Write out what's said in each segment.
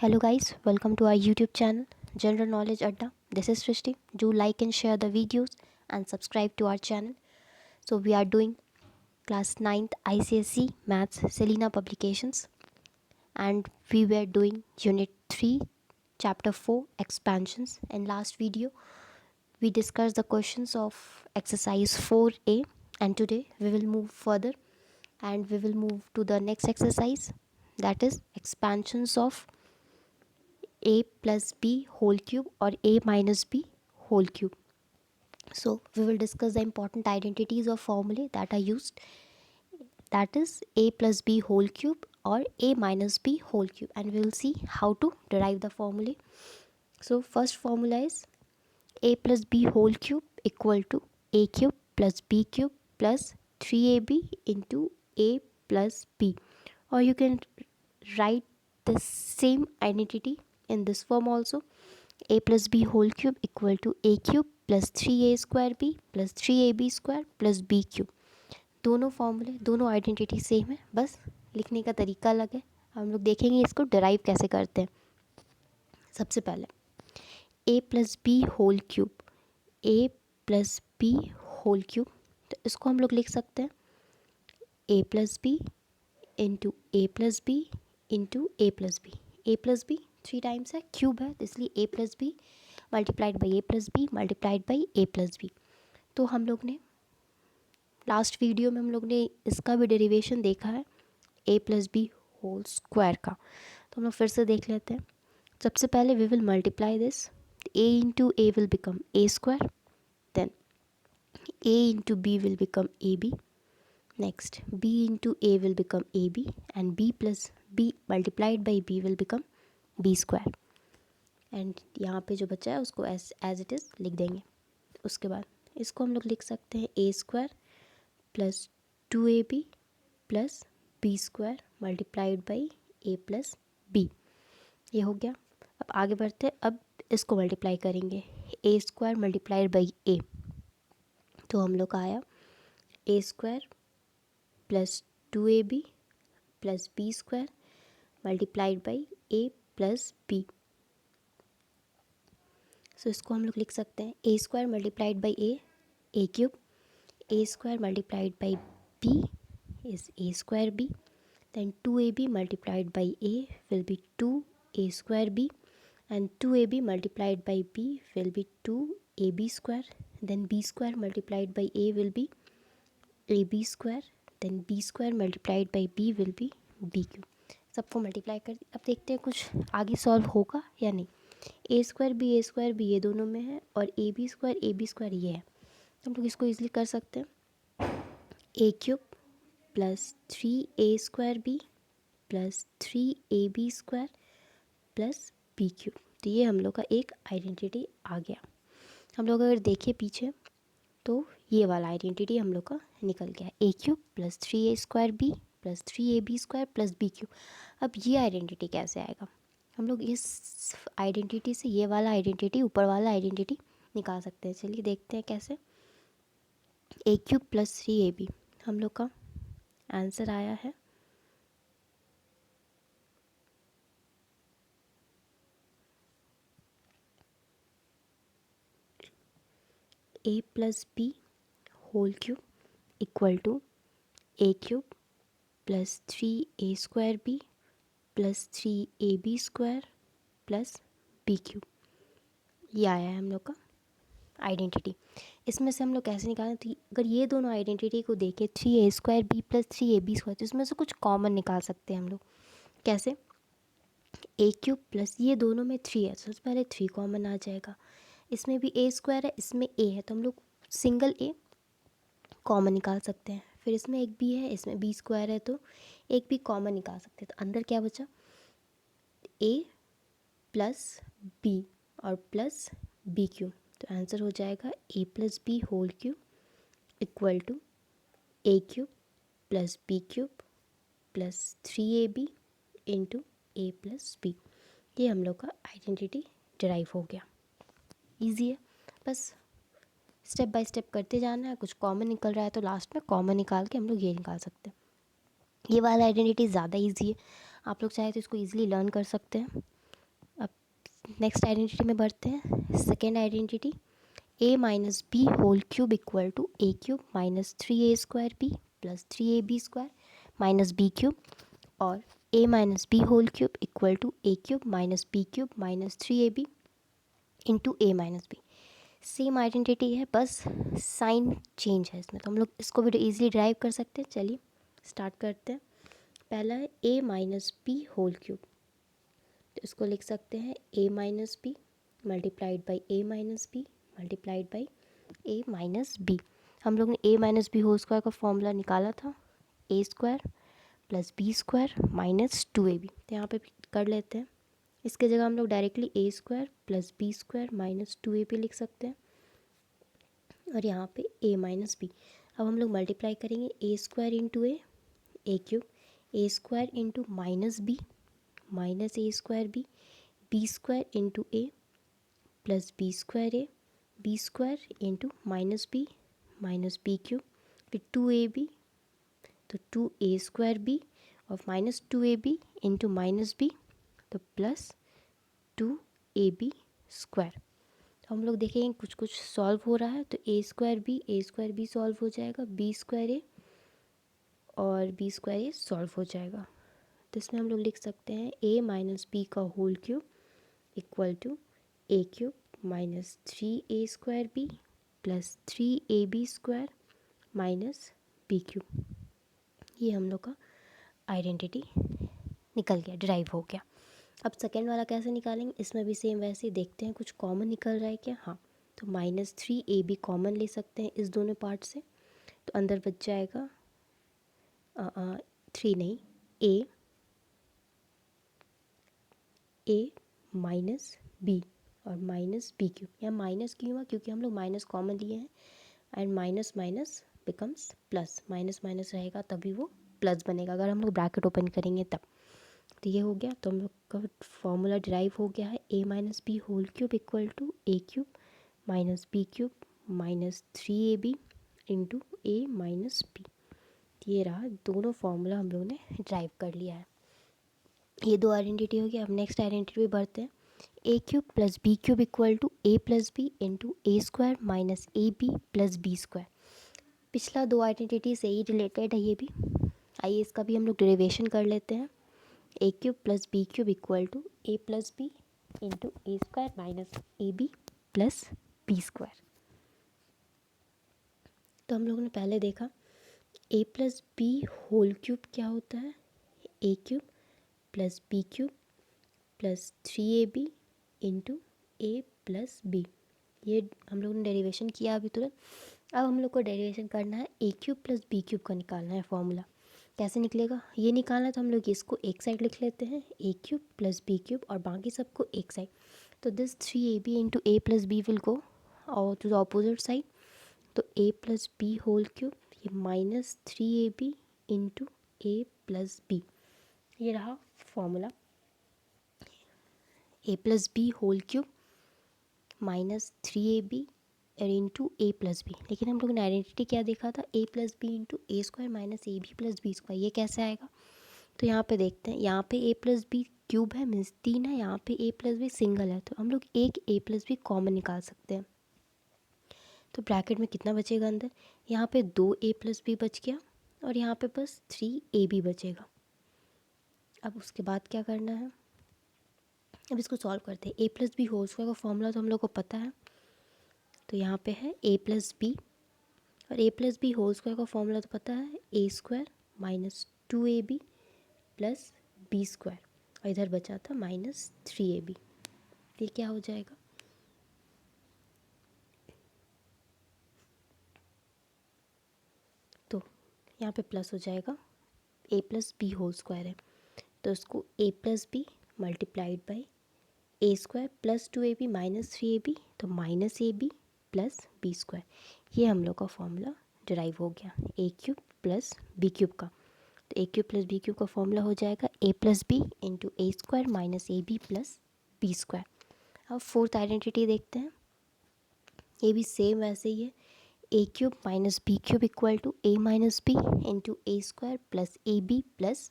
Hello guys, welcome to our YouTube channel General Knowledge Adda. This is Srishti. Do like and share the videos and subscribe to our channel. So we are doing class 9th ICSE Maths Selena publications and we were doing unit 3 chapter 4 expansions. In last video we discussed the questions of exercise 4A and today we will move further and we will move to the next exercise, that is expansions of a plus b whole cube or a minus b whole cube. So we will discuss the important identities or formulae that are used, that is a plus b whole cube or a minus b whole cube, and we will see how to derive the formulae. So first formula is a plus b whole cube equal to a cube plus b cube plus 3ab into a plus b, or you can write the same identity in this form also. A plus b whole cube equal to a cube plus 3a square b plus 3ab square plus b cube. दोनों फॉर्मूले दोनों identity same है, बस लिखने का तरीका अलग है. हम लोग देखेंगे इसको डिराइव कैसे करते हैं. सबसे पहले a plus b whole cube, a plus b whole cube, तो इसको हम लोग लिख सकते हैं a plus b into a plus b into a plus b. A plus b 3 times है, क्यूब है, तो इसलिए a plus b multiplied by a plus b multiplied by a plus b. तो हम लोग ने लास्ट वीडियो में हम लोग ने इसका भी डेरिवेशन देखा है a plus b whole square का, तो हम लोग फिर से देख लेते हैं. सबसे पहले we will multiply this, a into a will become a square, then a into b will become a b, next b into a will become ab and b plus b multiplied by b will become b square. And यहाँ पे जो बचा है उसको as it is लिख देंगे. उसके बाद इसको हम लोग लिख सकते हैं a square plus 2ab plus b square multiplied by a plus b. ये हो गया. अब आगे बढ़ते हैं. अब इसको मल्टीप्लाई करेंगे, a square multiplied by a, तो हम लोग का आया a square plus 2ab plus b square multiplied by a plus b. So इसको हम लोग लिख सकते हैं a square multiplied by a cube, a square multiplied by b is a square b, then 2ab multiplied by a will be 2a square b and 2ab multiplied by b will be 2ab square, then b square multiplied by a will be a b square, then b square multiplied by b will be b cube. सबको multiply कर. अब देखते हैं कुछ आगे solve होगा या नहीं. ए स्क्वायर बी ये दोनों में है और ए बी स्क्वायर ये है, तो हम लोग इसको ईजिली कर सकते हैं. A cube plus 3a square b plus 3ab square plus b cube. तो ये हम लोग का एक आइडेंटिटी आ गया. हम लोग अगर देखें पीछे तो ये वाला आइडेंटिटी हम लोग का निकल गया, a cube plus 3a square b plus 3ab square plus b cube. अब ये आइडेंटिटी कैसे आएगा, हम लोग इस आइडेंटिटी से ये वाला आइडेंटिटी ऊपर वाला आइडेंटिटी निकाल सकते हैं. चलिए देखते हैं कैसे. ए क्यूब प्लस 3ab हम लोग का आंसर आया है a plus b whole cube equal to a cube plus 3a square b plus 3ab square plus b cube. ये आया है हम लोग का आइडेंटिटी. इसमें से हम लोग कैसे निकालें, तो अगर ये दोनों आइडेंटिटी को देखें 3a square b plus 3ab square, तो इसमें से कुछ कॉमन निकाल सकते हैं हम लोग. कैसे, ए क्यूब प्लस ये दोनों में 3 है, सबसे पहले 3 कॉमन आ जाएगा. इसमें भी ए स्क्वायर है, इसमें ए है, तो हम लोग सिंगल ए कॉमन निकाल सकते हैं. फिर इसमें एक बी है, इसमें बी स्क्वायर है, तो एक भी कॉमन निकाल सकते हैं. तो अंदर क्या बचा, ए प्लस बी और प्लस बी क्यूब. तो आंसर हो जाएगा a plus b whole cube equal to a cube plus b cube plus 3ab into a plus b. ये हम लोग का आइडेंटिटी डिराइव हो गया. ईजी है, बस स्टेप बाय स्टेप करते जाना है. कुछ कॉमन निकल रहा है तो लास्ट में कॉमन निकाल के हम लोग ये निकाल सकते हैं. ये वाला आइडेंटिटी ज़्यादा ईजी है, आप लोग चाहे तो इसको ईजिली लर्न कर सकते हैं. नेक्स्ट आइडेंटिटी में बढ़ते हैं। Second identity, a minus b whole cube equal to a cube minus 3a² b plus 3ab² minus b cube, और a minus b whole cube equal to a cube minus b cube minus 3ab into a minus b. Same identity है, बस sign change है इसमें, तो हम लोग इसको भी ईजिली ड्राइव कर सकते हैं। चलिए स्टार्ट करते हैं। पहला है a minus b whole cube, तो इसको लिख सकते हैं a minus b multiplied by a minus b multiplied by a minus b. हम लोग ने a minus b whole square का फॉर्मूला निकाला था, a² plus b² minus 2ab। तो यहाँ पे कर लेते हैं, इसके जगह हम लोग directly a² plus b² minus 2ab लिख सकते हैं, और यहाँ पे a माइनस बी। अब हम लोग मल्टीप्लाई करेंगे a² into a cube, a² into minus b minus a² b² into a plus b² a b² into minus b cube, फिर 2ab, तो 2a² बी और minus 2ab into minus b, तो plus 2ab²। तो हम लोग देखेंगे कुछ कुछ सॉल्व हो रहा है, तो a² बी सॉल्व हो जाएगा, b² ए और b² ए सॉल्व हो जाएगा। तो इसमें हम लोग लिख सकते हैं a माइनस बी का whole cube equal to a cube minus 3a² b plus 3ab² minus b cube. ये हम लोग का आइडेंटिटी निकल गया, डिराइव हो गया। अब सेकेंड वाला कैसे निकालेंगे, इसमें भी सेम वैसे ही देखते हैं कुछ कॉमन निकल रहा है क्या। हाँ, तो माइनस 3ab कॉमन ले सकते हैं इस दोनों पार्ट से, तो अंदर बच जाएगा 3 नहीं, a माइनस बी और माइनस बी क्यूब। यहाँ माइनस क्यों हुआ, क्योंकि हम लोग माइनस कॉमन लिए हैं, and minus minus becomes plus, minus minus रहेगा तभी वो प्लस बनेगा अगर हम लोग ब्रैकेट ओपन करेंगे तब। तो ये हो गया, तो हम लोग का फॉर्मूला डिराइव हो गया है a minus b whole cube equal to a cube minus b cube minus 3ab into a minus b. ये रहा, दोनों फॉर्मूला हम लोग ने ड्राइव कर लिया है। ये दो आइडेंटिटी हो गया। अब नेक्स्ट आइडेंटिटी पे बढ़ते हैं। A cube plus b cube equal to a plus b into a² minus a b plus b²। पिछला दो आइडेंटिटी से ही रिलेटेड है ये भी। आइए इसका भी हम लोग डेरिवेशन कर लेते हैं। A cube plus b cube equal to a plus b into a² minus a b plus b²। तो हम लोगों ने पहले देखा a plus b whole cube क्या होता है, a cube plus b cube plus 3ab into a plus b. ये हम लोगों ने डेरिवेशन किया अभी तुरंत। अब हम लोग को डेरिवेशन करना है a cube plus b cube का निकालना है फॉर्मूला। कैसे निकलेगा ये निकालना है, तो हम लोग इसको एक साइड लिख लेते हैं, a cube plus b cube, और बाकी सबको एक साइड। तो this 3ab into a plus b will go और टू द अपोजिट साइड, तो a plus b whole cube, ये minus 3ab into a plus b. ये रहा formula, a plus b whole cube minus 3ab into a plus b. लेकिन हम लोग ने identity क्या देखा था, a plus b into a² minus a b plus b²। ये कैसे आएगा, तो यहाँ पे देखते हैं, यहाँ पे ए प्लस बी क्यूब है मीन्स 3 है, यहाँ पे ए प्लस बी सिंगल है, तो हम लोग एक ए प्लस बी कॉमन निकाल सकते हैं। तो ब्रैकेट में कितना बचेगा अंदर, यहाँ पे 2 ए प्लस बी बच गया, और यहाँ पे बस 3ab बचेगा। अब उसके बाद क्या करना है, अब इसको सॉल्व करते हैं। ए प्लस बी होल स्क्वायर का फॉर्मूला तो हम लोग को पता है, तो यहाँ पे है ए प्लस बी, और ए प्लस बी होल स्क्वायर का फॉर्मूला तो पता है, a² minus 2ab plus b², और इधर बचा था माइनस 3ab। ये क्या हो जाएगा, तो यहाँ पे प्लस हो जाएगा, a plus b whole square है, तो इसको a plus b multiplied by a² plus 2ab minus 3ab, तो minus a b plus b²। ये हम लोग का फॉर्मूला डिराइव हो गया a cube plus b cube का। तो a cube plus b cube का फॉर्मूला हो जाएगा a plus b into a² minus a b plus b²। अब फोर्थ आइडेंटिटी देखते हैं, ये भी सेम वैसे ही है, a cube minus b cube equal to a minus b into a² plus a b plus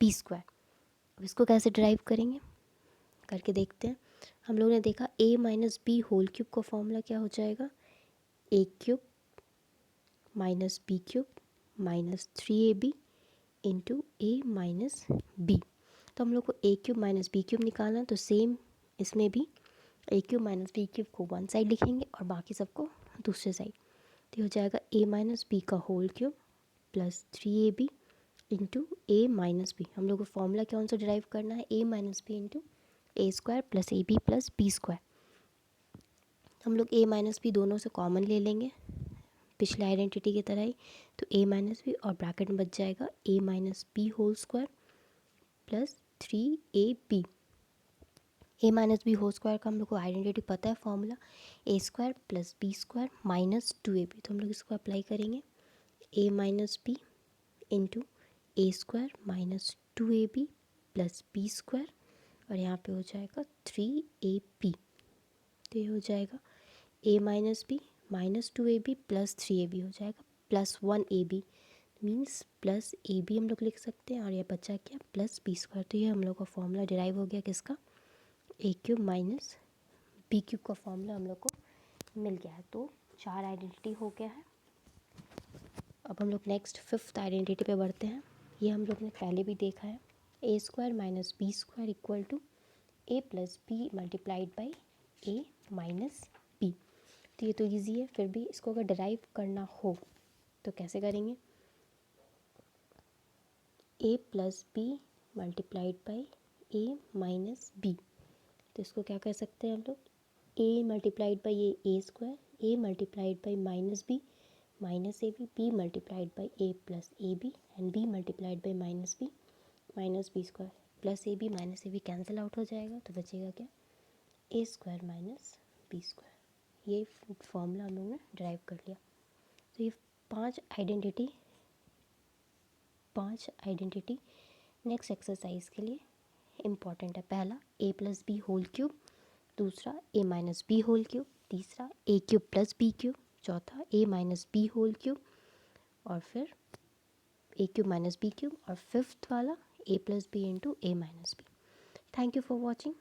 b²। अब इसको कैसे ड्राइव करेंगे करके देखते हैं। हम लोग ने देखा a minus b whole cube का फॉर्मूला क्या हो जाएगा, a cube minus b cube minus 3ab into a minus b. तो हम लोग को a cube minus b cube निकालना है, तो सेम इसमें भी a cube minus b cube को वन साइड लिखेंगे और बाकी सबको दूसरे साइड। तो हो जाएगा a माइनस बी का whole cube plus 3ab into a minus b. हम लोग को फॉर्मूला कौन सा डिराइव करना है, a minus b into a square plus a b plus b square. हम लोग a माइनस बी दोनों से कॉमन ले लेंगे पिछले आइडेंटिटी की तरह ही, तो a माइनस बी और ब्रैकेट में बच जाएगा a minus b whole square plus 3ab। a minus b whole square का हम लोग को आइडेंटिटी पता है formula, a square plus b square minus 2ab। तो हम लोग इसको अप्लाई करेंगे a minus b into a square minus 2ab plus b square और यहाँ पे हो जाएगा 3ab। तो ये हो जाएगा a minus b minus 2ab plus 3ab हो जाएगा plus 1ab, means plus ab हम लोग लिख सकते हैं और यह बचा क्या प्लस बी स्क्वायर। तो ये हम लोग का फॉर्मूला डिराइव हो गया किसका, a cube minus b cube का फॉर्मूला हम लोग को मिल गया है। तो 4 आइडेंटिटी हो गया है। अब हम लोग नेक्स्ट 5th आइडेंटिटी पे बढ़ते हैं। ये हम लोग ने पहले भी देखा है, a square minus b square equal to a plus b multiplied by a minus b. तो ये तो ईजी है, फिर भी इसको अगर डिराइव करना हो तो कैसे करेंगे, a plus b multiplied by a minus b. तो इसको क्या कर सकते हैं हम लोग, a multiplied by a square, a multiplied by minus b b multiplied by a plus a b and b multiplied by minus b square plus a b cancel out हो जाएगा, तो बचेगा क्या a square minus b square. ये formula हम लोगों ने drive कर लिया। तो ये पांच आइडेंटिटी नेक्स्ट एक्सरसाइज के लिए इम्पॉर्टेंट है। पहला a plus b whole cube, दूसरा a minus b whole cube, तीसरा a cube plus b cube, चौथा a minus b whole cube और फिर a cube minus b cube और फिफ्थ वाला a plus b into a minus b. Thank you for watching.